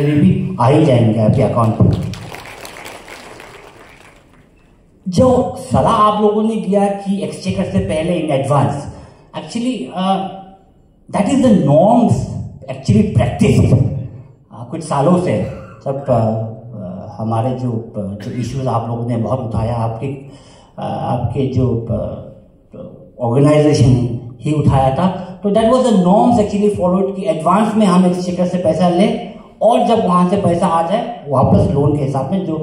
Salary भी आ ही जाएंगे आपके अकाउंट पर। जो सलाह आप लोगों ने दिया कि एक्सचेकर से पहले in advance, actually that is the norms actually practice कुछ सालों से। सब हमारे जो इश्यूज आप लोगों ने बहुत उठाया, आपके जो ऑर्गेनाइजेशन ही उठाया था, तो that was the norms actually followed कि एडवांस में हम एक्सचेकर से पैसा लें और जब वहां से पैसा आ जाए वापस लोन के हिसाब में जो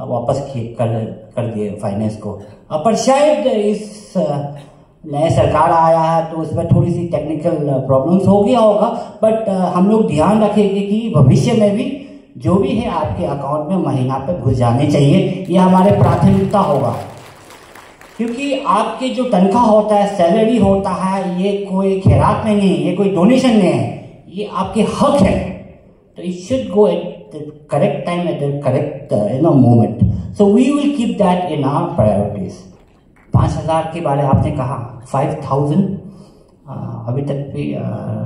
वापस कर दिए फाइनेंस को। पर शायद इस नए सरकार आया है तो उसमें थोड़ी सी टेक्निकल प्रॉब्लम्स हो गया होगा, बट हम लोग ध्यान रखेंगे कि भविष्य में भी जो भी है आपके अकाउंट में महीना पे घुस जाने चाहिए। ये हमारे प्राथमिकता होगा, क्योंकि आपके जो तनख्वाह होता है, सैलरी होता है, ये कोई खैरात में नहीं है, ये कोई डोनेशन नहीं है, ये आपके हक है। तो it should go at the correct time, at the correct moment. So we will keep that in our priorities. 5,000 के बारे आपने कहा, 5,000 अभी तक भी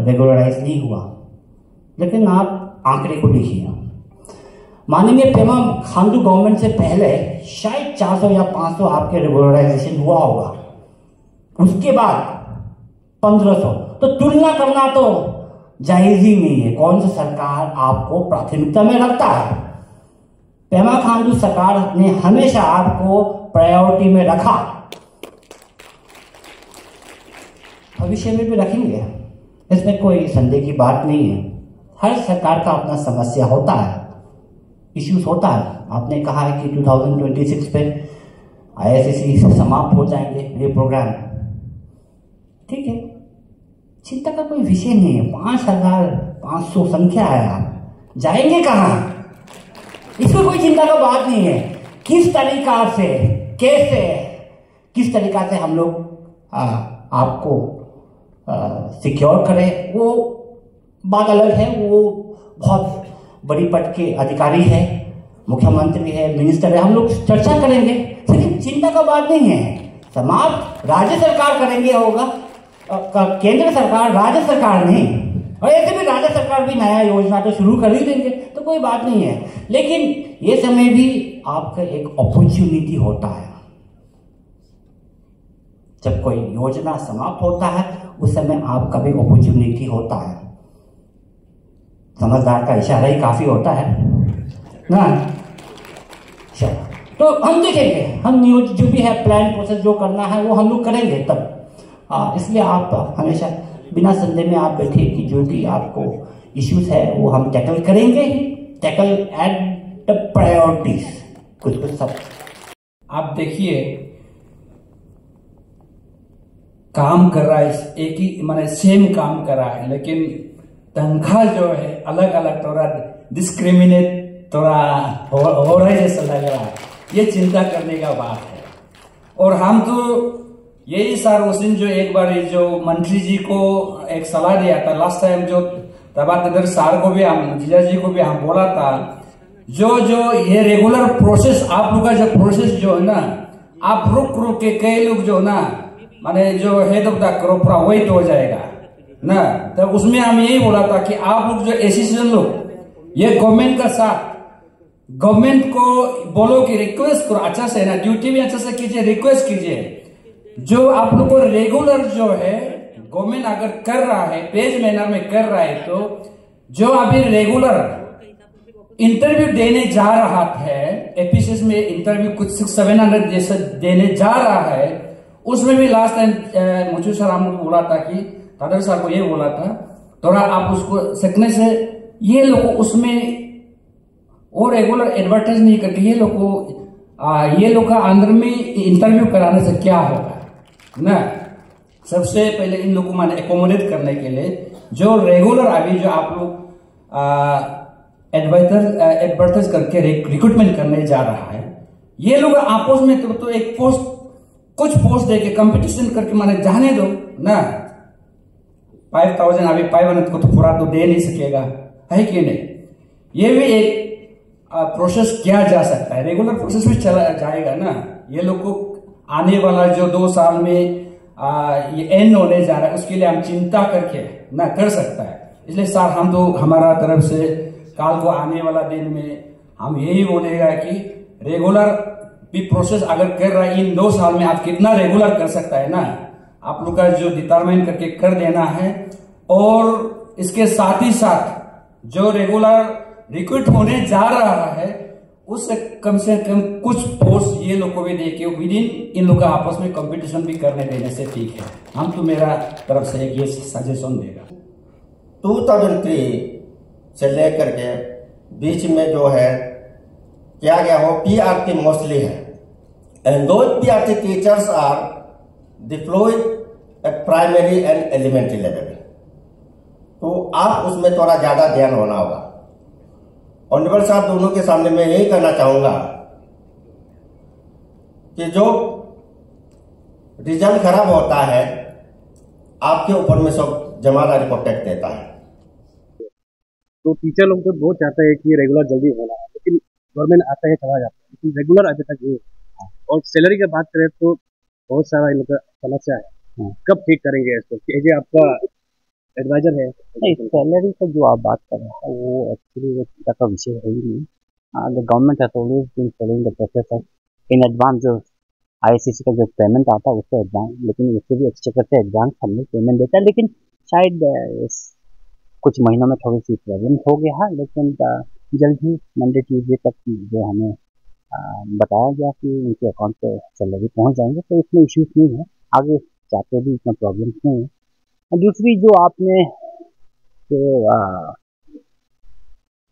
रेगुलराइज नहीं हुआ, लेकिन आप आंकड़े को देखिए। माननीय पेमा खांडू गवर्नमेंट से पहले शायद 400 या 500 आपके रेगुलराइजेशन हुआ होगा, उसके बाद 1500। तो तुलना करना तो जायज ही नहीं है। कौन सा सरकार आपको प्राथमिकता में रखता है? पेमा खांडू सरकार ने हमेशा आपको प्रायोरिटी में रखा, भविष्य में भी रखेंगे, इसमें कोई संदेह की बात नहीं है। हर सरकार का अपना समस्या होता है, इश्यूज होता है। आपने कहा है कि 2026 पे ISSC समाप्त हो जाएंगे ये प्रोग्राम, ठीक है, चिंता का कोई विषय नहीं है। 5,500 संख्या है, आप जाएंगे कहाँ? इसमें कोई चिंता का बात नहीं है। किस तरीका से, कैसे, किस तरीका से हम लोग आपको सिक्योर करें, वो बात अलग है। वो बहुत बड़ी पद के अधिकारी है, मुख्यमंत्री है, मिनिस्टर है, हम लोग चर्चा करेंगे, लेकिन चिंता का बात नहीं है। समाप्त राज्य सरकार करेंगे होगा, केंद्र सरकार, राज्य सरकार नहीं। और ऐसे भी राज्य सरकार भी नया योजना तो शुरू कर ही देंगे, तो कोई बात नहीं है। लेकिन ये समय भी आपका एक अपॉर्चुनिटी होता है। जब कोई योजना समाप्त होता है उस समय आपका भी अपॉर्चुनिटी होता है। समझदार का इशारा ही काफी होता है ना। तो हम देखेंगे, हम जो भी है प्लान प्रोसेस जो करना है वो हम लोग करेंगे तब। इसलिए आप हमेशा बिना संदेह में आप बैठिए कि जो भी आपको इश्यूज है वो हम टैकल करेंगे ही, टैकल एट द प्रायोरिटीज। कुछ सब आप देखिए, काम कर रहा है, एक ही माने सेम काम कर रहा है, लेकिन तनख्वाह जो है अलग अलग, थोड़ा डिस्क्रिमिनेट थोड़ा हो रहा है जैसा लग रहा है। ये चिंता करने का बात है। और हम तो यही सर उस दिन जो एक बार जो मंत्री जी को एक सलाह दिया था लास्ट टाइम, जो तबादर सार को भी हम, जीजा जी को भी हम बोला था, जो ये रेगुलर प्रोसेस आप लोग का जो प्रोसेस जो है ना, आप रुक के कई लोग जो ना माने जो हेड ऑफ द पूरा वेट हो जाएगा ना। तो उसमें हम यही बोला था कि आप लोग जो एसोसिएशन लोग ये गवर्नमेंट का साथ, गवर्नमेंट को बोलो कि रिक्वेस्ट करो अच्छा से ना, ड्यूटी भी अच्छा से कीजिए, रिक्वेस्ट कीजिए। जो आप लोग को रेगुलर जो है गवर्नमेंट अगर कर रहा है, पेज मैनर में कर रहा है, तो जो अभी रेगुलर इंटरव्यू देने जा रहा है, एपीसीएस में इंटरव्यू कुछ 600-700 जैसे देने जा रहा है, उसमें भी लास्ट टाइम मुझे सर हम लोग बोला था कि तादर साहब को ये बोला था, थोड़ा आप उसको सकने से ये लोग उसमें और रेगुलर एडवर्टाइज नहीं करके ये लोग को ये लोग का अंदर में इंटरव्यू कराने से क्या होगा ना। सबसे पहले इन लोगों को मैंने एकोमोडेट करने के लिए जो रेगुलर अभी जो आप लोग एडवर्टाइज करके रिक्रूटमेंट करने जा रहा है, ये लोग आपस में तो एक पोस्ट, कुछ पोस्ट देके कंपटीशन करके माने जाने दो ना। 5,000 अभी 500 को तो पूरा तो दे नहीं सकेगा, है कि नहीं। ये भी एक प्रोसेस किया जा सकता है, रेगुलर प्रोसेस भी चला जाएगा ना। ये लोग को आने वाला जो 2 साल में ये एंड होने जा रहा है, उसके लिए हम चिंता करके ना कर सकता है। इसलिए सर हम तो हमारा तरफ से काल को आने वाला दिन में हम यही बोलेगा कि रेगुलर भी प्रोसेस अगर कर रहा है, इन 2 साल में आप कितना रेगुलर कर सकता है ना, आप लोग का जो डिटरमाइन करके कर देना है। और इसके साथ ही साथ जो रेगुलर रिक्रूट होने जा रहा है उससे कम से कम कुछ पोस्ट ये लोग को भी दे के विद इन लोग का आपस में कंपटीशन भी करने देने से ठीक है। हम तो मेरा तरफ से एक ये सजेशन देगा। 2003 से लेकर के बीच में जो है किया गया वो पीआरटी मोस्टली है, एंड दो PRT teachers are deployed at primary and elementary level. तो आप उसमें थोड़ा ज्यादा ध्यान होना होगा। ऑनरेबल साहब दोनों के सामने मैं यही कहना चाहूंगा कि जो रिजल्ट खराब होता है आपके ऊपर में सब जमादारी को टैक्स देता है। तो टीचर लोग तो बहुत चाहते हैं कि रेगुलर जल्दी होना है, लेकिन गवर्नमेंट आता है चला जाता है, लेकिन रेगुलर अभी तक नहीं है। और सैलरी की बात करें तो बहुत सारा इन लोग का समस्या है। कब ठीक करेंगे इसको? ये आपका एडवाइजर है। नहीं, सैलरी का जो आप बात कर रहे हैं वो एक्चुअली वो चिंता का विषय है ही नहीं। The government has always been following the process of in advance. जो आईसीसी का जो पेमेंट आता है उससे एडवांस, लेकिन उससे भी एक्सचेकर से एडवांस हम लोग पेमेंट देता है। लेकिन शायद कुछ महीनों में थोड़ी सी प्रॉब्लम हो गया है, लेकिन जल्द ही मंडे ट्यूजडे तक जो हमें बताया गया कि उनके अकाउंट पे सैलरी पहुंच जाएंगे, तो इसमें इश्यूज नहीं है। आगे जाते भी इतना प्रॉब्लम नहीं है। दूसरी जो आपने जो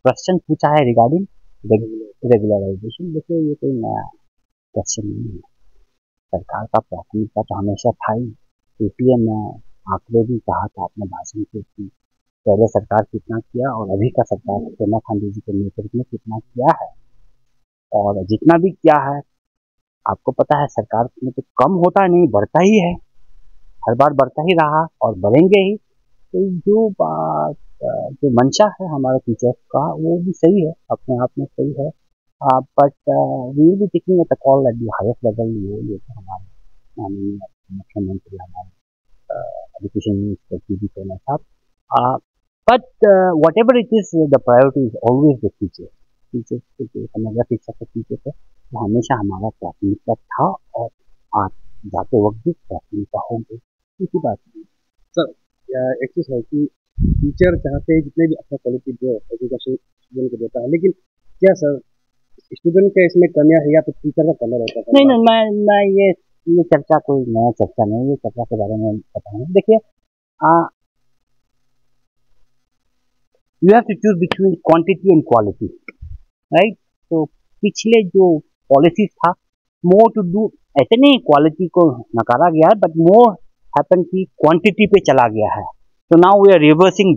क्वेश्चन पूछा है रिगार्डिंग रेगुलराइजेशन, देखिए ये कोई नया क्वेश्चन नहीं है। सरकार का प्राथमिकता तो हमेशा था ही, इसलिए मैं आंकड़े भी कहा था अपने भाषण के कि पहले सरकार कितना किया और अभी का सरकार सोनिया गांधी जी के नेतृत्व में कितना किया है। और जितना भी किया है आपको पता है सरकार में तो कम होता नहीं, बढ़ता ही है, हर बार बढ़ता ही रहा और बढ़ेंगे ही। तो जो बात जो मंशा है हमारे टीचर्स का वो भी सही है, अपने आप में सही है। But we will be taking at the call at the highest level. ये तो हमारे माननीय मुख्यमंत्री, हमारे एजुकेशन मिनिस्टर पी.डी. सोना साहब। But what ever it is, the priority is always the teacher. Teachers के जो समग्र शिक्षा के टीचर है वो हमेशा हमारा प्राथमिकता था और आज जाते वक्त भी प्राथमिकता होंगे, इसी बात नहीं। सर एक चीज़ है कि टीचर चाहते हैं जितने भी अच्छा क्वालिटी दे एजुकेशन स्टूडेंट को देता है, लेकिन क्या सर स्टूडेंट का इसमें कमियां है या तो टीचर का कमियां रहता है? नहीं, मैं ये चर्चा कोई नया चर्चा नहीं, ये चर्चा के बारे में बताऊँ। देखिए, you have to choose between quantity and quality, right. तो पिछले जो पॉलिसीज था मोर टू डू, ऐसे नहीं क्वालिटी को नकारा गया है, बट मोर हैपन की क्वांटिटी पे चला गया है। तो now we are reversing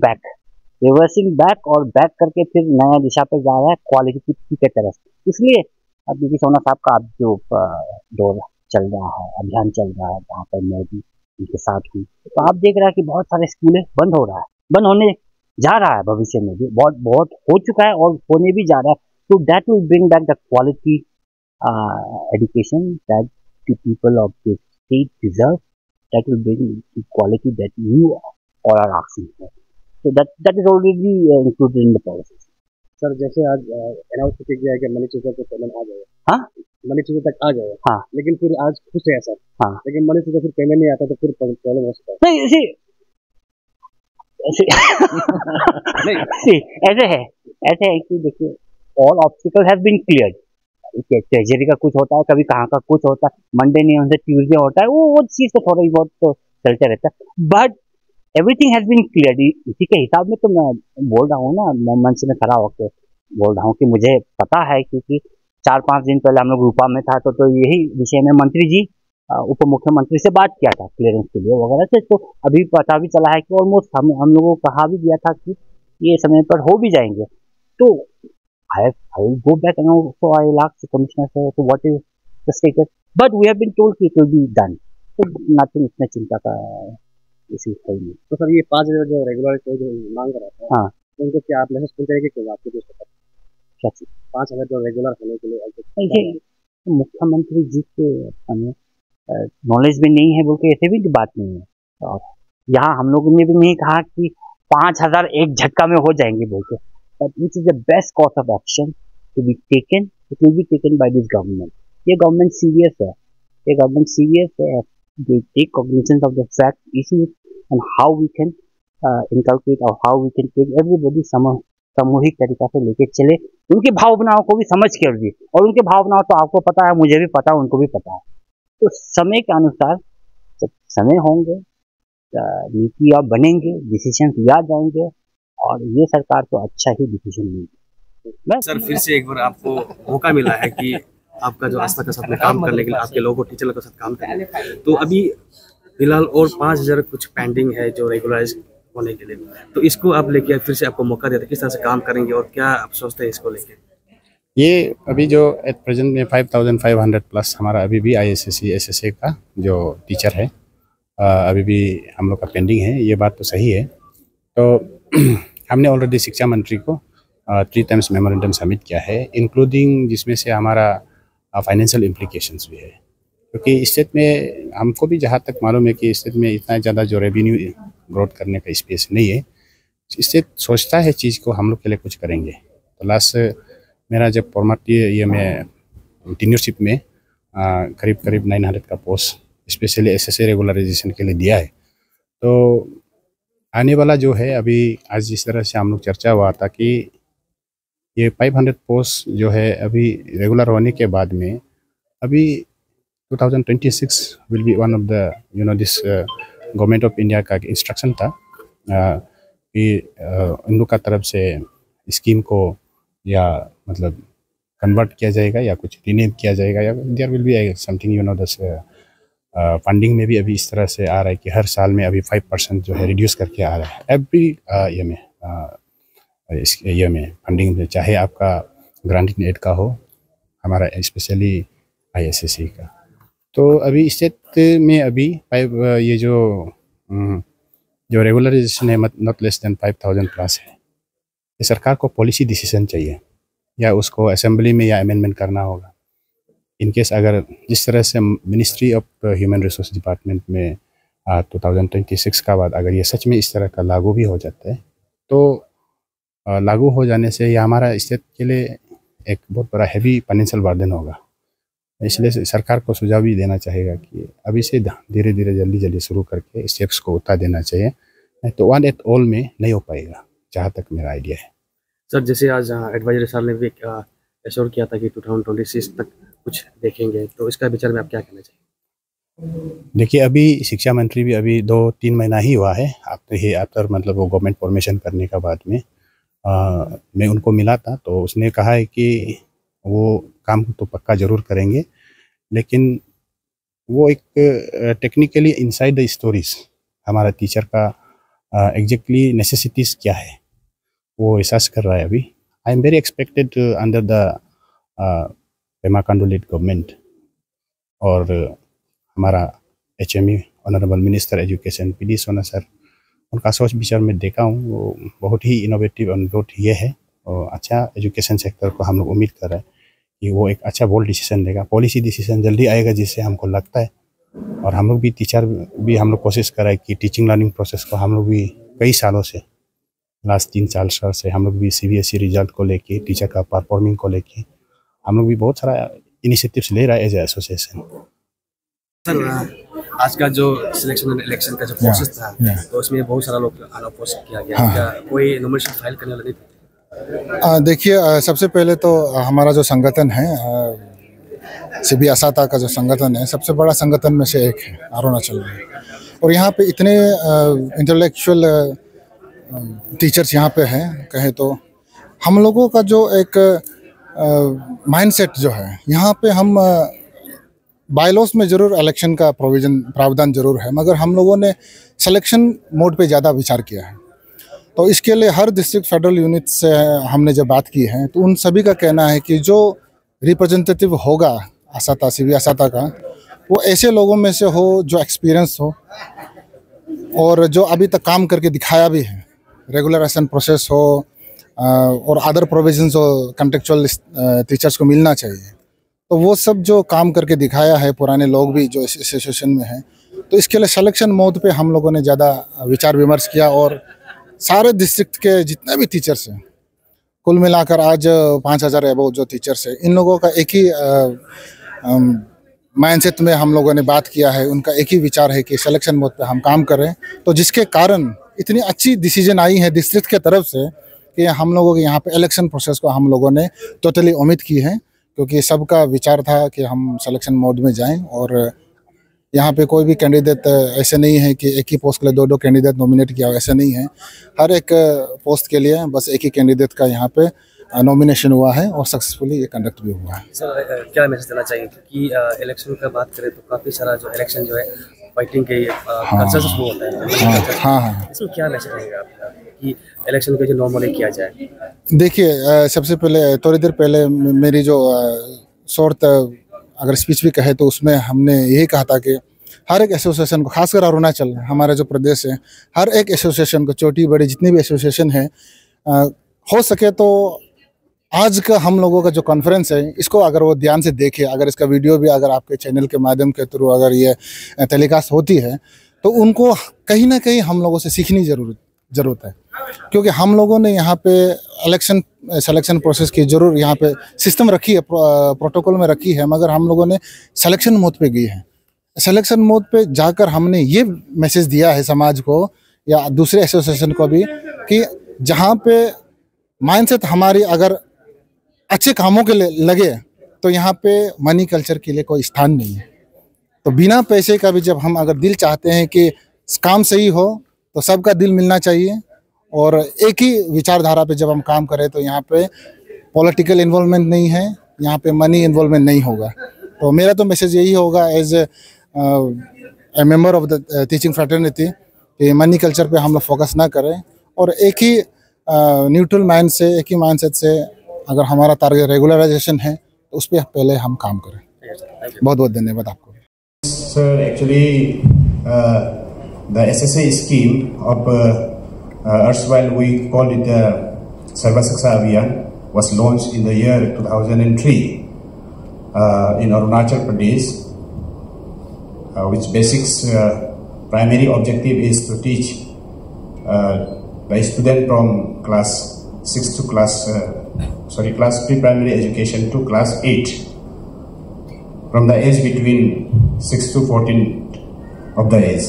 back और बैक करके फिर नया दिशा पे जा रहा है क्वालिटी की तरफ। इसलिए अब पी.डी. सोना साहब का अब जो दौर चल रहा है, अभियान चल रहा है, जहाँ पर मैं भी उनके साथ हूँ, तो आप देख रहे हैं कि बहुत सारे स्कूलें बंद हो रहा है, बंद होने जा रहा है, भविष्य में भी बहुत हो चुका है और होने भी जा रहा है। तो that will bring back the quality education that the people of this state deserve, that will bring the quality that you all are asking for. So that is already included in the policies. Sir जैसे आज announce किया गया कि money चूजा को payment आ जाएगा, हाँ, money चूजा तक आ जाएगा, हाँ, लेकिन फिर आज खुश है सर, हाँ, लेकिन मनी चूजा फिर पेमेंट नहीं आता तो फिर प्रॉब्लम हो सकता है। नहीं ऐसे है कि देखिए all obstacles have been cleared. Treasury का कुछ होता है, कभी कहाँ का कुछ होता है, मंडे नहीं होता ट्यूसडे होता है, वो चीज़ तो थोड़ा ही बहुत तो चलते रहता है, but everything has been clear. इसी के हिसाब में तो मैं बोल रहा हूँ ना, मैं मंच में खड़ा होकर बोल रहा हूँ कि मुझे पता है, क्योंकि 4-5 दिन पहले हम लोग रूपा में था तो यही विषय में मंत्री जी उप मुख्यमंत्री से बात किया था क्लियरेंस के लिए वगैरह से। तो अभी पता भी चला है कि ऑलमोस्ट हम लोगों को कहा भी दिया था कि ये समय पर हो भी जाएंगे। तो I will go back and also I will ask the commissioner, so what is the status? But we have been told it will be done. So nothing इसमें चिंता का इसी सही नहीं। तो सर ये 5,000 जो रेगुलर जो मांग रहा था, हाँ, उनको क्या आप मैसेज पहुंचाएंगे कि क्यों आपके दोस्त का क्या चीज 5,000 जो रेगुलर होने के लिए? देखिए मुख्यमंत्री जी के हमें नॉलेज भी नहीं है बोल के ऐसे भी बात नहीं है, और यहाँ हम लोगों ने भी नहीं कहा कि 5,000 एक झटका में हो जाएंगे बोल के। but which is the best course of action to be taken, it will be taken by this government. ये गवर्नमेंट सीरियस है, ये गवर्नमेंट सीरियस है, they take cognizance of the fact issues and how we can inculcate or how we can take everybody सामूहिक तरीका से लेके चले, उनकी भावनाओं को भी समझ कर दी, और उनके भावनाओं तो आपको पता है, मुझे भी पता है, उनको भी पता है। तो समय के अनुसार जब समय होंगे नीतियाँ बनेंगे, डिसीजन लिया जाएंगे, और ये सरकार तो अच्छा ही डिसीजन लेंगे। सर फिर से एक बार आपको मौका मिला है कि आपका जो आस्था के साथ में काम करने के लिए, आपके लोगों टीचर के साथ काम करने, तो अभी फिलहाल और 5,000 कुछ पेंडिंग है जो रेगुलराइज होने के लिए, तो इसको आप लेके फिर से आपको मौका देते, किस तरह से काम करेंगे और क्या आप सोचते हैं इसको लेके? ये अभी जो एट प्रेजेंट में 5,500 प्लस हमारा अभी भी ISSC SSA का जो टीचर है अभी भी हम लोग का पेंडिंग है, ये बात तो सही है। तो हमने ऑलरेडी शिक्षा मंत्री को 3 टाइम्स मेमोरेंडम सबमिट किया है, इंक्लूडिंग जिसमें से हमारा फाइनेंशियल इम्प्लीकेशंस भी है, क्योंकि स्टेट में हमको भी जहाँ तक मालूम है कि स्टेट में इतना ज़्यादा जो रेवेन्यू ग्रोथ करने का स्पेस नहीं है। स्टेट सोचता है चीज़ को हम लोग के लिए कुछ करेंगे। तो लास्ट मेरा जब फॉर्मेट ये मैं टीनरशिप में करीब 900 का पोस्ट स्पेशली SSA रेगुलराइजेशन के लिए दिया है। तो आने वाला जो है अभी आज जिस तरह से हम लोग चर्चा हुआ था कि ये 500 पोस्ट जो है अभी रेगुलर होने के बाद में अभी 2026 will be one of the this government of India का इंस्ट्रक्शन था कि इन लोग का तरफ से स्कीम को या मतलब कन्वर्ट किया जाएगा या कुछ रीनेम किया जाएगा, या there will be something this funding में भी अभी इस तरह से आ रहा है कि हर साल में अभी 5% जो है रिड्यूस करके आ रहा है एवरी ईयर में। इस ईयर में फंडिंग में चाहे आपका ग्रांटेड एड का हो, हमारा स्पेशली ISSC का। तो अभी स्टेट में अभी ये जो रेगुलराइजेशन है नॉट लेस देन 5,000 प्लस है, ये सरकार को पॉलिसी डिसीजन चाहिए या उसको असेंबली में या अमेंडमेंट करना होगा। इनकेस अगर जिस तरह से ministry of human resource department में 2026 का बाद अगर ये सच में इस तरह का लागू भी हो जाता है, तो लागू हो जाने से ये हमारा स्टेट के लिए एक बहुत बड़ा हैवी फाइनेंशियल बर्डन होगा। इसलिए सरकार को सुझाव भी देना चाहेगा कि अभी से धीरे धीरे जल्दी शुरू करके स्टेप्स को उतार देना चाहिए, नहीं तो वन एट ऑल में नहीं हो पाएगा, जहाँ तक मेरा आइडिया है। सर जैसे आज एडवाइजरी सर ने भी एश्योर किया था कि 2026 तक कुछ देखेंगे, तो इसका विचार में आप क्या कहना चाहिए? देखिए अभी शिक्षा मंत्री भी अभी 2-3 महीना ही हुआ है आफ्टर मतलब वो गवर्नमेंट फॉर्मेशन करने का बाद में मैं उनको मिला था, तो उसने कहा है कि वो काम तो पक्का ज़रूर करेंगे, लेकिन वो एक टेक्निकली इनसाइड द स्टोरीज हमारा टीचर का एग्जैक्टली नेसेसिटीज़ क्या है वो एहसास कर रहा है अभी। I am very expected under the Pema Khandu lead government, और हमारा HME honourable minister education PD सोना सर, उनका सोच विचार में देखा हूँ, वो बहुत ही इनोवेटिव और बहुत ये है, और अच्छा एजुकेशन सेक्टर को हम लोग उम्मीद कर रहे हैं कि वो एक अच्छा बोल्ड डिसीजन देगा, पॉलिसी डिसीजन जल्दी आएगा जिससे हमको लगता है। और हम लोग भी टीचर भी हम लोग कोशिश कर रहे हैं कि टीचिंग लर्निंग प्रोसेस को हम लोग भी कई सालों से लास्ट 3 साल से हम लोग भी CBSE रिजल्ट को लेके, टीचर का परफॉर्मिंग को लेके हम लोग भी बहुत सारा इनिशिएटिव्स ले रहा है एज ए एसोसिएशन। सर आज का जो सिलेक्शन एंड इलेक्शन का जो प्रोसेस था, तो उसमें बहुत सारा लोग अनअपोज किया गया, क्या कोई नॉमिनेशन फाइल करने वाला नहीं था? देखिए सबसे पहले तो हमारा जो संगठन है CB असाता का जो संगठन है, सबसे बड़ा संगठन में से एक है अरुणाचल में, और यहाँ पे इतने इंटेलेक्चुअल टीचर्स यहाँ पे हैं कहे तो हम लोगों का जो एक माइंडसेट जो है, यहाँ पे हम बायलॉस में ज़रूर इलेक्शन का प्रावधान ज़रूर है, मगर हम लोगों ने सिलेक्शन मोड पे ज़्यादा विचार किया है। तो इसके लिए हर डिस्ट्रिक्ट फेडरल यूनिट से हमने जब बात की है, तो उन सभी का कहना है कि जो रिप्रेजेंटेटिव होगा असाता CB असाता का, वो ऐसे लोगों में से हो जो एक्सपीरियंस हो और जो अभी तक काम करके दिखाया भी है, रेगुलराइजेशन प्रोसेस हो और अदर प्रोविजंस हो, कॉन्ट्रेक्चुअल टीचर्स को मिलना चाहिए। तो वो सब जो काम करके दिखाया है, पुराने लोग भी जो इस एसोसिएशन में हैं, तो इसके लिए सिलेक्शन मोड पे हम लोगों ने ज़्यादा विचार विमर्श किया, और सारे डिस्ट्रिक्ट के जितने भी टीचर्स हैं कुल मिलाकर आज 5,000 अबव जो टीचर्स है, इन लोगों का एक ही माइंडसेट में हम लोगों ने बात किया है। उनका एक ही विचार है कि सिलेक्शन मोड पे हम काम करें, तो जिसके कारण इतनी अच्छी डिसीजन आई है डिस्ट्रिक्ट के तरफ से कि हम लोगों के यहाँ पे इलेक्शन प्रोसेस को हम लोगों ने टोटली ओमिट की है, क्योंकि सबका विचार था कि हम सिलेक्शन मोड में जाएं। और यहाँ पे कोई भी कैंडिडेट ऐसे नहीं है कि एक ही पोस्ट के लिए 2-2 कैंडिडेट नॉमिनेट किया हो, ऐसा नहीं है। हर एक पोस्ट के लिए बस एक ही कैंडिडेट का यहाँ पे नॉमिनेशन हुआ है और सक्सेसफुली ये कंडक्ट भी हुआ है। सर, क्या मैसेज देना चाहिए, क्योंकि इलेक्शन का बात करें तो काफ़ी सारा जो इलेक्शन जो है फाइटिंग के कंसेंसस में होता है। हाँ, इसमें क्या मैसेज रहेगा आपका कि इलेक्शन को जो नॉर्मली किया जाए? देखिए, सबसे पहले थोड़ी देर पहले मेरी जो शॉर्ट अगर स्पीच भी कहे तो उसमें हमने यही कहा था कि हर एक एसोसिएशन को, खासकर अरुणाचल हमारा जो प्रदेश है, हर एक एसोसिएशन को, छोटी बड़ी जितनी भी एसोसिएशन है, हो सके तो आज का हम लोगों का जो कॉन्फ्रेंस है इसको अगर वो ध्यान से देखे, अगर इसका वीडियो भी अगर आपके चैनल के माध्यम के थ्रू अगर ये टेलीकास्ट होती है तो उनको कहीं ना कहीं हम लोगों से सीखनी ज़रूरत है। क्योंकि हम लोगों ने यहाँ पे इलेक्शन सिलेक्शन प्रोसेस की जरूर यहाँ पे सिस्टम रखी है, प्रोटोकॉल में रखी है, मगर हम लोगों ने सिलेक्शन मोड पे गए हैं। सिलेक्शन मोड पे जाकर हमने ये मैसेज दिया है समाज को या दूसरे एसोसिएशन को भी कि जहाँ पे माइंडसेट हमारी अगर अच्छे कामों के लिए लगे तो यहाँ पे मनी कल्चर के लिए कोई स्थान नहीं है। तो बिना पैसे का भी जब हम अगर दिल चाहते हैं कि काम सही हो तो सबका दिल मिलना चाहिए, और एक ही विचारधारा पे जब हम काम करें तो यहाँ पे पॉलिटिकल इन्वॉल्वमेंट नहीं है, यहाँ पे मनी इन्वॉल्वमेंट नहीं होगा। तो मेरा तो मैसेज यही होगा as a member of the teaching fraternity कि मनी कल्चर पे हम लोग फोकस ना करें और एक ही न्यूट्रल माइंड से, एक ही माइंडसेट से अगर हमारा टारगेट रेगुलराइजेशन है तो उस पर पहले हम काम करें। बहुत बहुत धन्यवाद आपको। Sir, actually the SSA scheme of erstwhile we called it Sarva Shiksha Abhiyan was launched in the year 2003 in Arunachal Pradesh, which basics primary objective is to teach the student from class 6 to class pre-primary education to class 8, from the age between 6 to 14 of the age,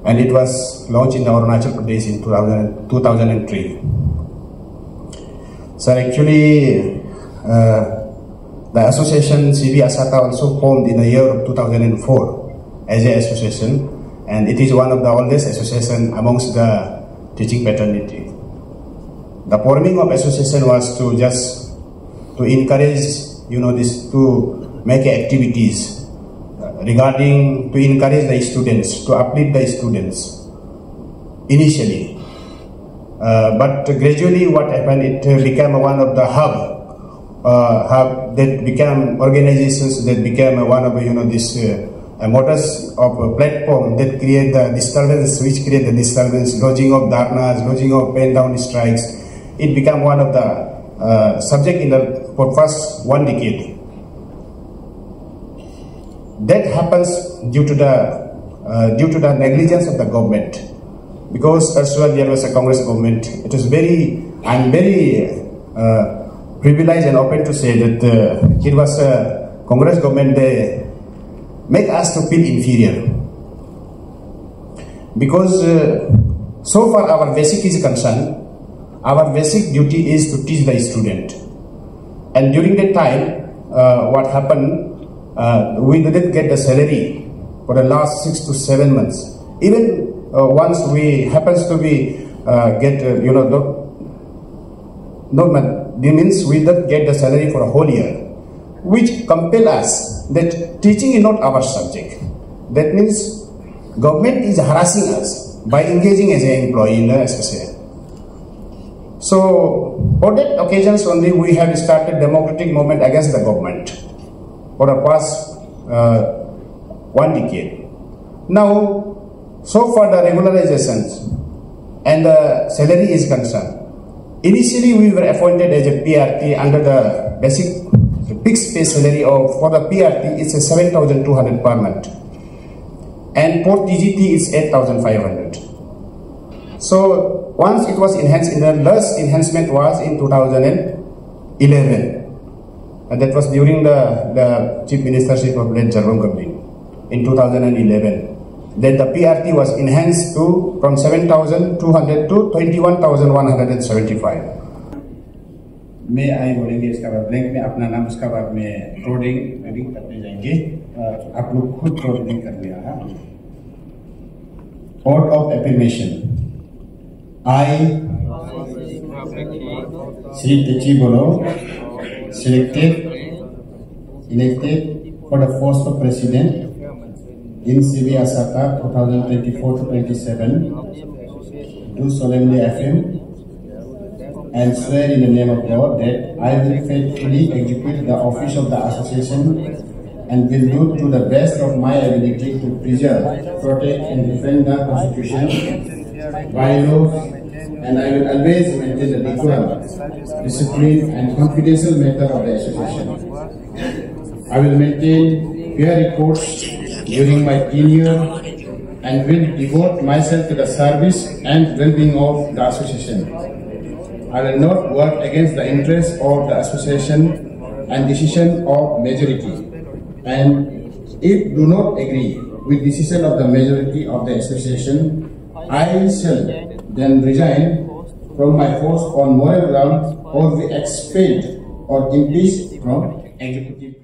and it was launched in Arunachal Pradesh in 2003. So actually the association CB Asata also formed in the year of 2004 as an association, and it is one of the oldest association amongst the teaching fraternity. The forming of association was to just to encourage, to make activities regarding to encourage the students, to uplift the students initially. But gradually what happened, it became one of the hub that became organizations that became one of, this modus of a platform that create the disturbance, which create the disturbance, lodging of dharnas, lodging of pen down strikes. It became one of the subject for first 1 decade. That happens due to the negligence of the government, because earlier there was a Congress government. It is I'm very privileged and open to say that it was a Congress government. They make us to feel inferior, because so far our basic is concerned, our basic duty is to teach the student, and during that time what happened, we didn't get the salary for the last 6 to 7 months. Even once we happens to be means we didn't get the salary for a whole year, which compel us that teaching is not our subject. That means government is harassing us by engaging as an employee in the SSA. So for that occasions only we have started democratic movement against the government for the past 1 decade. Now, so far the regularizations and the salary is concerned, initially we were appointed as a PRT under the basic fixed pay salary for the PRT is 7,200 per month, and for TGT is 8,500. So once it was enhanced, the last enhancement was in 2011. And that was during the chief ministership of late Jerome Gabin in 2011. Then the PRT was enhanced to from 7,200 to 21,175. मैं आई बोलेंगे इसका बाद blank में अपना नाम, उसका बाद में रीडिंग करने जाएंगे। आप लोग खुद रीडिंग कर लिया है। Oath of affirmation. I, Sri Techi Bolo, elected for the post of president in CB Asaka 2024-27, do solemnly affirm and swear in the name of God that I will faithfully execute the office of the association and will do to the best of my ability to preserve, protect and defend the Constitution, bylaws, and I will always maintain the decorum, discipline and confidential matter of the association. I will maintain fair records during my tenure and will devote myself to the service and well-being of the association. I will not work against the interests of the association and decision of majority, and if do not agree with decision of the majority of the association, I shall then resign from my post on moral grounds or be expelled or impeached from executive.